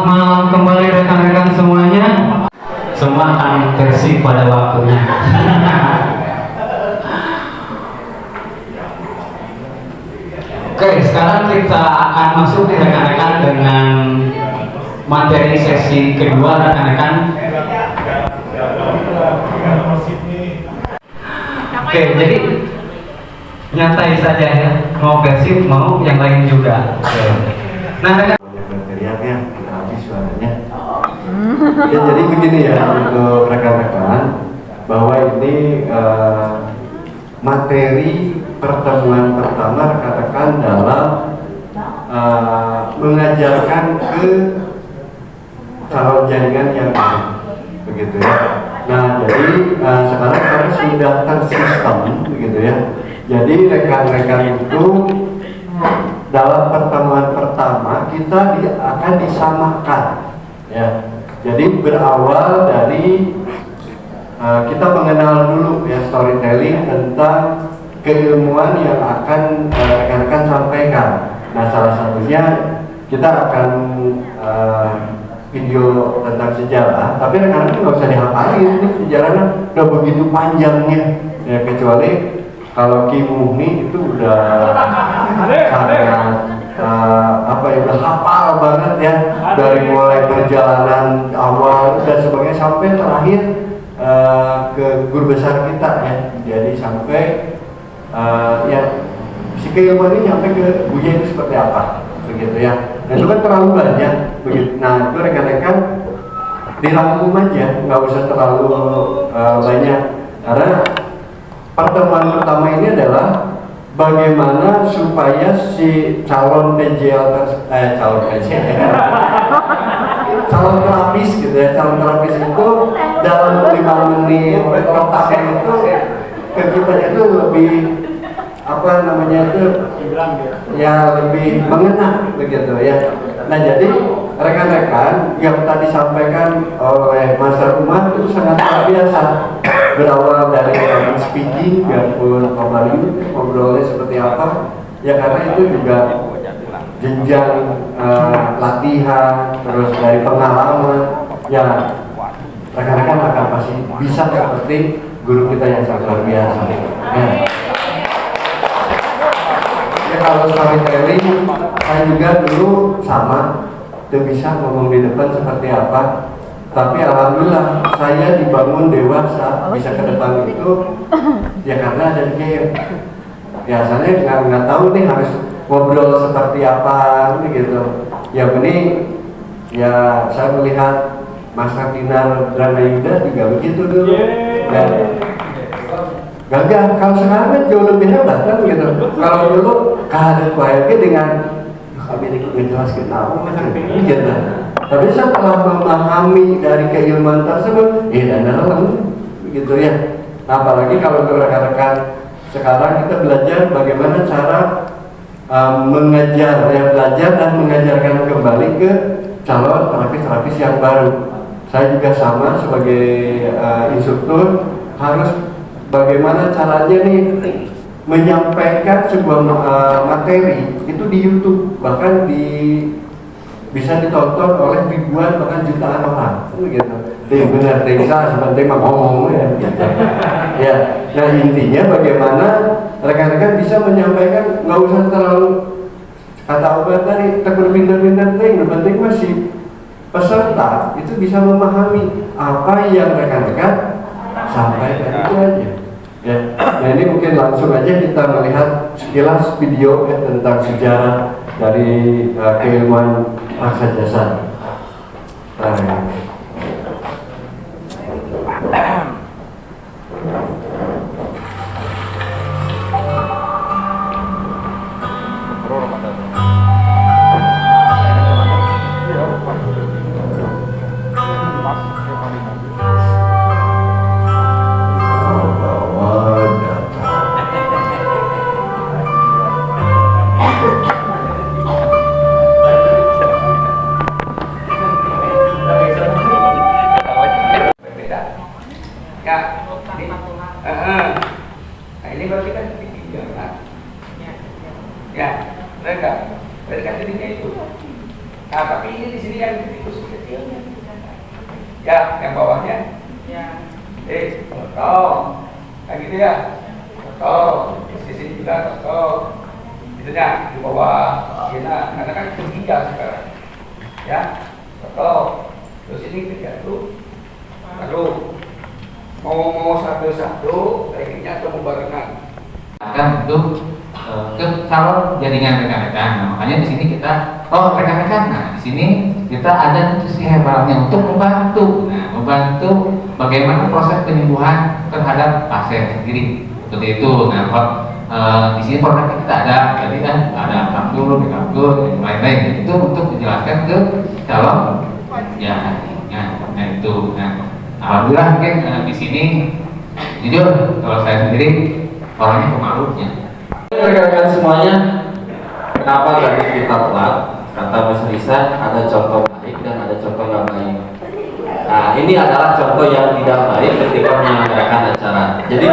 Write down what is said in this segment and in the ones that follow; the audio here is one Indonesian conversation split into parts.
Selamat malam kembali rekan-rekan semuanya. Semua akan versi pada waktunya. Oke, sekarang kita akan masuk nih rekan-rekan dengan materi sesi kedua rekan-rekan. Oke, jadi nyantai saja ya, mau versi mau yang lain juga. Nah, rekan teriaknya kita habis suaranya. Ya, jadi begini ya untuk rekan-rekan, bahwa ini materi pertemuan pertama rekan-rekan dalam mengajarkan ke calon jaringan yang baru, begitu ya. Nah, jadi sekarang karena sudah tersistem, begitu ya. Jadi rekan-rekan itu dalam pertemuan pertama kita akan disamakan, ya. Jadi berawal dari kita mengenal dulu ya storytelling tentang keilmuan yang akan rekan-rekan sampaikan. Nah, salah satunya kita akan video tentang sejarah, tapi rekan-rekan nggak usah dihafalin, ini sejarahnya udah begitu panjangnya, ya, kecuali kalau Ki Muhni itu udah sangat apa ya, udah hafal banget ya, dari mulai perjalanan awal dan sebagainya sampai terakhir ke guru besar kita ya. Jadi sampai ya si keilmuan ini sampai ke Buya itu seperti apa, begitu ya. Dan itu kan terlalu banyak begitu. Nah, itu rekan-rekan dirangkum aja, nggak usah terlalu banyak, karena pertemuan pertama ini adalah bagaimana supaya si calon calon terapis gitu ya, calon terapis itu dalam 5 menit pertama itu ke kita itu lebih apa namanya itu ya lebih mengena begitu ya. Nah, jadi rekan-rekan yang tadi disampaikan oleh Mas Umar itu sangat luar biasa, berawal dari speaking biarpun ngobrolnya seperti apa ya, karena itu juga jenjang latihan, terus dari pengalaman ya, rekan-rekan akan pasti bisa seperti guru kita yang sangat luar biasa ya. Ya, kalau storytelling saya juga dulu sama tuh bisa ngomong di depan seperti apa, tapi alhamdulillah saya dibangun dewasa bisa ke depan itu ya karena ada game. Biasanya nggak tahu nih harus ngobrol seperti apa gitu. Ya ini ya saya melihat Mas Dinar Drama Yuda juga begitu dulu. Dan gagal. Kalau sekarang kan jauh lebih hebat kan gitu. Kalau dulu kader KRG dengan kami menjelaskan apa gitu. Tapi setelah memahami dari keilmuan tersebut, dan dalam begitu ya. Nah, apalagi kalau untuk rekan-rekan sekarang kita belajar bagaimana cara mengajar, ya, belajar dan mengajarkan kembali ke calon terapis-terapis yang baru. Saya juga sama sebagai instruktur harus bagaimana caranya nih menyampaikan sebuah materi itu di YouTube, bahkan bisa ditonton oleh ribuan bahkan jutaan orang, gitu. Benar, Teksa seperti ngomong ya. Ya, nah intinya bagaimana rekan-rekan bisa menyampaikan, nggak usah terlalu kata obat tadi tekun pintar-pintar, yang penting masih peserta itu bisa memahami apa yang rekan-rekan sampaikan, itu aja. Ya, nah ini mungkin langsung aja kita melihat sekilas video ya, tentang sejarah dari keilmuan raksa jasa. Nah, tapi ini di sini kan kecil-kecilnya. Ya, yang bawahnya. Ya. Potong. Kayak gitu ya. Potong. Di sini juga potong. Itunya di bawah karena kan tinggal sekarang. Ya, potong. Terus ini diaduk. Aduk. Mau satu-satu, kayaknya atau mau barengan. Kan untuk ke calon jaringan rekan-rekan. Nah, makanya di sini kita rekan-rekan. Nah, di sini kita ada tujuh hebalnya untuk membantu. Nah, membantu bagaimana proses penyembuhan terhadap pasien sendiri. Seperti itu. Nah, di sini produk kita ada, jadi kan ada kapsul, dan lain-lain. Itu untuk menjelaskan ke calon ya. Nah, itu. Nah, alhamdulillah mungkin di sini jujur kalau saya sendiri orangnya pemalunya. Rekan-rekan semuanya, kenapa tadi kita telat? Kata Mas Risa, ada contoh baik dan ada contoh nggak baik. Nah, ini adalah contoh yang tidak baik ketika menyelenggarakan acara. Jadi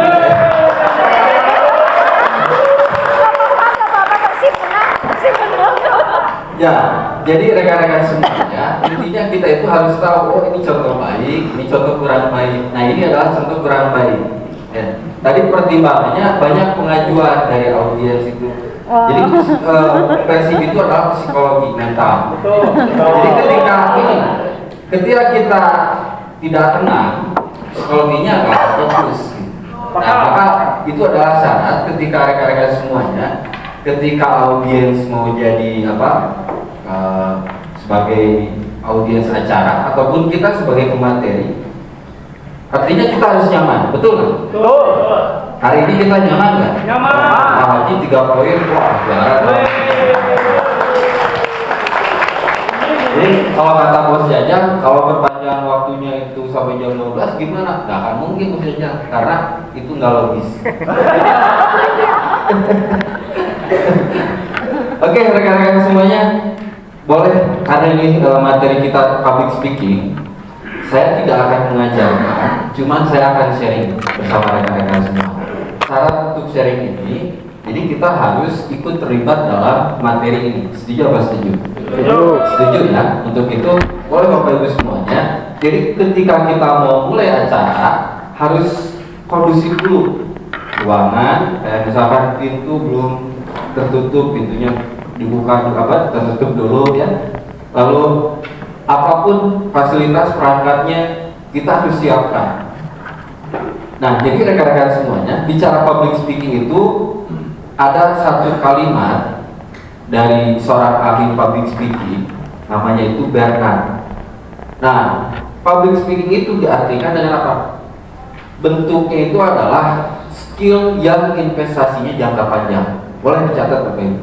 ya, jadi rekan-rekan semuanya, intinya kita itu harus tahu, ini contoh baik, ini contoh kurang baik. Nah, ini adalah contoh kurang baik. Ya. Tadi pertimbangannya banyak pengajuan dari audiens itu. Jadi prinsip itu adalah psikologi mental. Jadi ketika kita tidak tenang, psikologinya akan fokus. Nah, maka itu adalah syarat ketika rekan-rekan semuanya, ketika audiens mau jadi sebagai audiens acara ataupun kita sebagai pemateri, artinya kita harus nyaman, betul nggak? Betul. Hari ini kita nyaman nggak? Nyaman. Pak Haji 3 poin, wah juara. Jadi kalau kata bos Jajang, kalau perpanjangan waktunya itu sampai jam 12 gimana? Nggak akan mungkin bos Jajang, karena itu nggak logis. Oke, rekan-rekan semuanya, boleh, karena ini dalam materi kita public speaking, saya tidak akan mengajarkan, cuman saya akan sharing bersama rekan-rekan semua. Cara untuk sharing ini, jadi kita harus ikut terlibat dalam materi ini. Setuju apa setuju? Setuju ya. Untuk itu, boleh Bapak Ibu semuanya. Jadi ketika kita mau mulai acara, harus kondusif dulu. Ruangan, misalkan pintu belum tertutup, pintunya dibuka tertutup dulu ya. Lalu apapun fasilitas perangkatnya kita harus siapkan. Nah, jadi rekan-rekan semuanya, bicara public speaking itu ada satu kalimat dari seorang ahli public speaking, namanya itu Bernard. Nah, public speaking itu diartikan dengan apa? Bentuknya itu adalah skill yang investasinya jangka panjang. Boleh dicatat Bapak Ibu.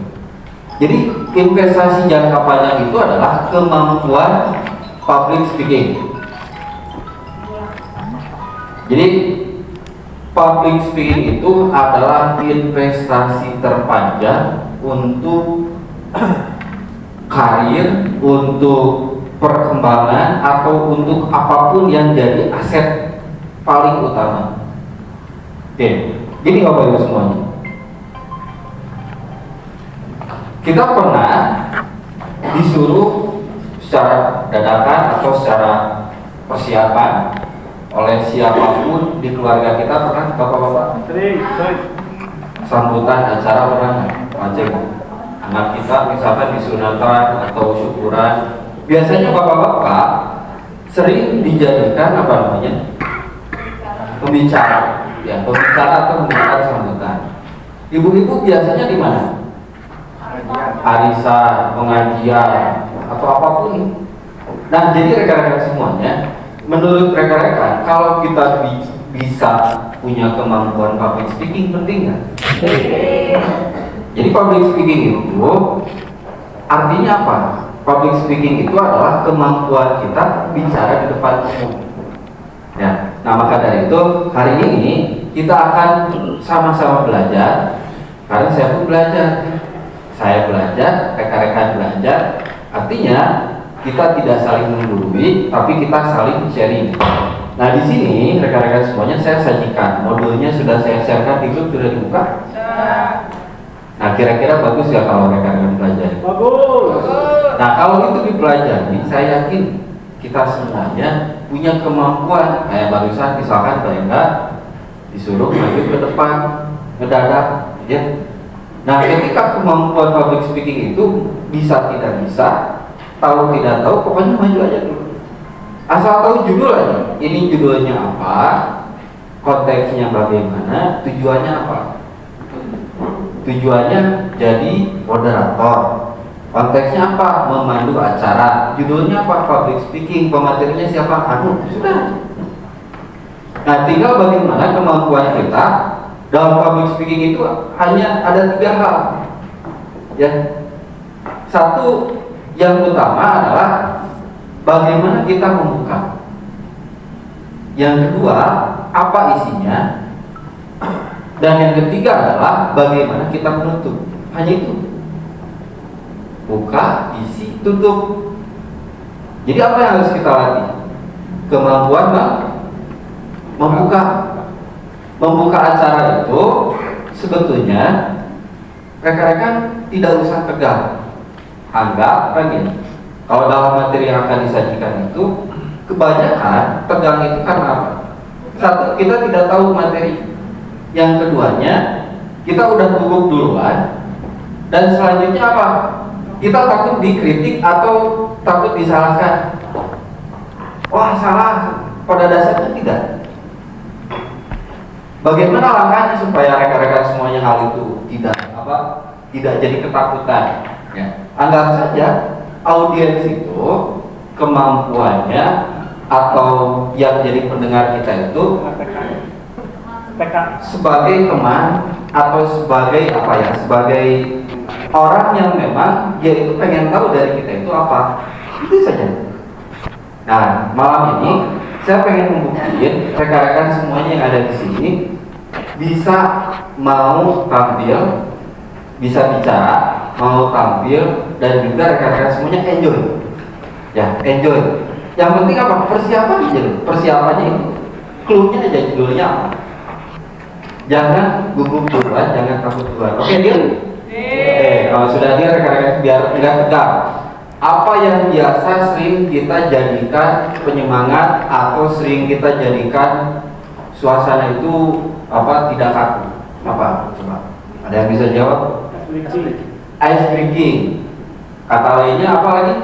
Jadi investasi jangka panjang itu adalah kemampuan public speaking. Jadi public speaking itu adalah investasi terpanjang untuk karir, untuk perkembangan atau untuk apapun yang jadi aset paling utama. Oke, gini Bapak Ibu semuanya. Kita pernah disuruh secara dadakan atau secara persiapan oleh siapapun di keluarga kita, pernah Bapak-bapak? Sering. Sambutan acara pernah wajib. Anak kita misalkan disunatan atau syukuran, biasanya Bapak-bapak sering dijadikan apa namanya? Pembicara, ya, pembicara atau memberikan sambutan. Ibu-ibu biasanya di mana? Arisan, pengajian, atau apapun. Nah, jadi rekan-rekan semuanya, menurut rekan-rekan, kalau kita bisa punya kemampuan public speaking, penting nggak? Jadi public speaking itu artinya apa? Public speaking itu adalah kemampuan kita bicara di depan umum. Ya, nah maka dari itu hari ini kita akan sama-sama belajar. Karena saya pun belajar. Saya belajar, rekan-rekan belajar. Artinya kita tidak saling menggurui, tapi kita saling sharing. Nah di sini rekan-rekan semuanya saya sajikan modulnya, sudah saya sharekan di grup, sudah dibuka. Nah kira-kira bagus ya kalau rekan-rekan belajar? Bagus. Nah, kalau itu dipelajari, saya yakin kita semuanya punya kemampuan. Kayak barusan misalkan Mbak Enggak disuruh maju ke depan, mendadak, ya. Nah, ketika kemampuan public speaking itu bisa tidak bisa, tahu tidak tahu, pokoknya maju aja dulu. Asal tahu judul aja. Ini judulnya apa, konteksnya bagaimana, tujuannya apa. Tujuannya jadi moderator. Konteksnya apa? Memandu acara. Judulnya apa? Public speaking. Pematerinya siapa? Sudah. Nah, tinggal bagaimana kemampuan kita dalam public speaking itu hanya ada 3 hal. Ya. Satu yang utama adalah bagaimana kita membuka. Yang kedua, apa isinya? Dan yang ketiga adalah bagaimana kita menutup. Hanya itu. Buka, isi, tutup. Jadi apa yang harus kita latih? Kemampuan membuka. Membuka acara itu sebetulnya rekan-rekan tidak usah tegang. Anggap kan gini, kalau dalam materi yang akan disajikan itu kebanyakan tegang itu karena apa? Satu, kita tidak tahu materi. Yang keduanya, kita udah gugup duluan. Dan selanjutnya apa? Kita takut dikritik atau takut disalahkan. Wah, salah. Pada dasarnya tidak. Bagaimana langkahnya supaya rekan-rekan semuanya hal itu tidak jadi ketakutan? Ya. Anggap saja audiens itu kemampuannya atau yang jadi pendengar kita itu sebagai teman atau sebagai sebagai orang yang memang dia itu pengen tahu dari kita itu apa. Itu saja. Nah, malam ini saya pengen membuktikan rekan-rekan semuanya yang ada di sini bisa mau tampil, bisa bicara, mau tampil, dan juga rekan-rekan semuanya enjoy. Ya, enjoy. Yang penting apa? Persiapan aja. Persiapannya itu clue-nya aja, judulnya apa. Jangan gugup duluan, jangan takut duluan. Oke, deal? Oke, kalau sudah deal rekan-rekan biar tidak tegang. Apa yang biasa sering kita jadikan penyemangat atau sering kita jadikan suasana itu tidak kaku? Apa? Coba. Ada yang bisa jawab? Ice breaking. Kata lainnya apa lagi?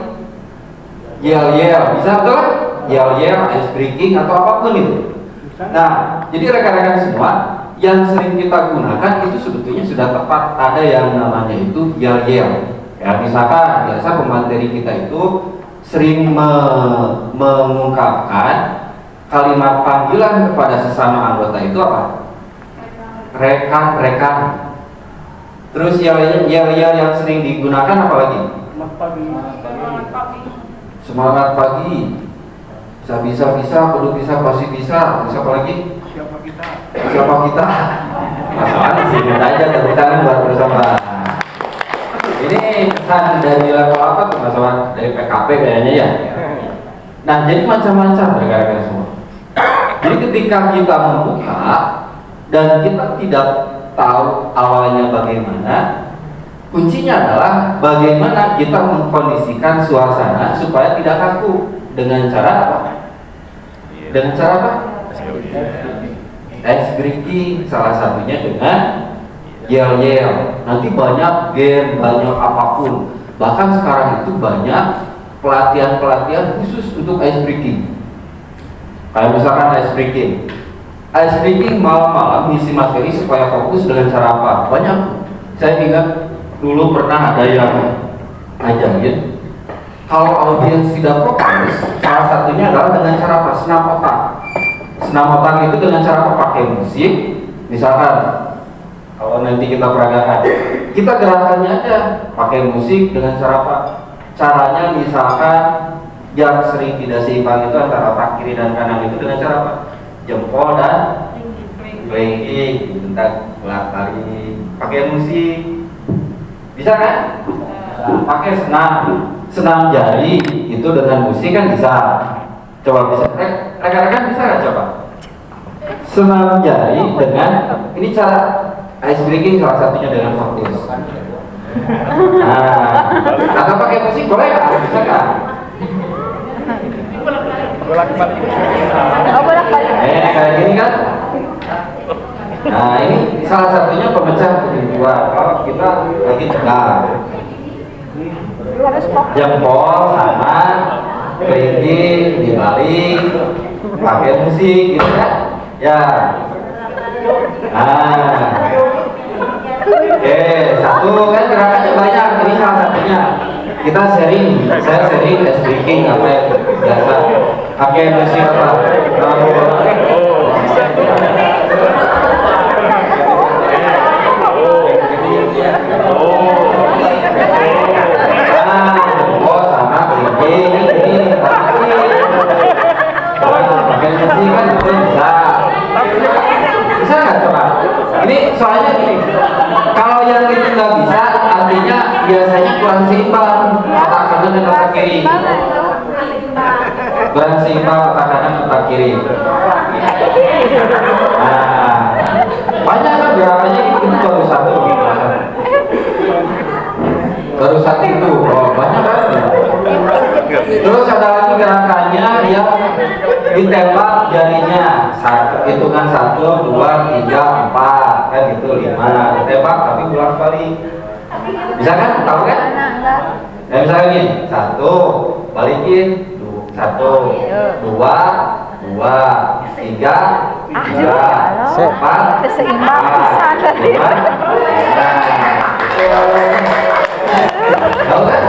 Yell. Bisa betul? Yell, ice breaking atau apapun itu. Nah, jadi rekan-rekan semua yang sering kita gunakan itu sebetulnya sudah tepat. Ada yang namanya itu yell. Ya, misalkan biasa pemateri kita itu sering mengungkapkan kalimat panggilan kepada sesama anggota itu apa? Rekan. Terus yel yang sering digunakan apa lagi? Semangat pagi. Bisa, kudu bisa, pasti bisa. Bisa apa lagi? Siapa kita? Masalahnya sih aja dari tangan buat bersama. Ini pesan dari level apa tuh masalah dari PKP kayaknya ya. Nah, jadi macam-macam rekan-rekan semua. Jadi ketika kita membuka dan kita tidak tahu awalnya bagaimana, kuncinya adalah bagaimana kita mengkondisikan suasana supaya tidak kaku. Dengan cara apa? Dengan cara apa? Ice breaking, salah satunya dengan yell. Nanti banyak game, banyak apapun. Bahkan sekarang itu banyak pelatihan khusus untuk ice breaking. Kayak misalkan ice breaking malam-malam ngisi materi supaya fokus dengan cara apa? Banyak. Saya ingat dulu pernah ada yang ngajarin kalau audiens tidak fokus, salah satunya adalah dengan cara apa? Senam otak itu dengan cara apa? Pakai musik. Misalkan kalau nanti kita peragakan, kita gerakannya aja pakai musik dengan cara apa? Caranya misalkan yang sering tidak seimbang itu antara otak kiri dan kanan itu dengan cara apa? Jempol dan planking, bentar gerak tari, pakai musik, bisa kan? Pakai senam jari itu dengan musik kan bisa. Coba bisa, rekan-rekan bisa nggak coba? Senam jari dengan ini cara ice breaking salah satunya dengan fokus. Nah, atau pakai musik boleh nggak? Bisa nggak? Kayak gini kan? Nah, ini salah satunya pemecah ketentuan. Kalau kita lagi tegang, jempol sama kelingking dibalik, pakai musik gitu kan? Ya. Nah, oke, satu kan gerakannya banyak. Ini salah satunya. Kita sharing, saya sharing speaking apa yang biasa. Pakai musik apa? Oh sama kelingking ini pakai musik kan itu bisa nggak coba? Ini soalnya gini, kalau yang itu nggak bisa, artinya biasanya kurang seimbang otak kanan dan otak kiri. Kurang seimbang otak kanan dan otak kiri. Nah, banyak kan gerakannya itu baru satu. Baru satu itu, oh banyak kan? Terus ada lagi gerakannya yang ditembak jarinya, hitungan 1, 2, 3, 4, kan gitu 5. Ditembak tapi pulang balik. Bisa kan? Tahu kan? Ya misalnya nih, 1, balikin, 1, 2, 2, 3, 4, 5, 6. Tahu kan?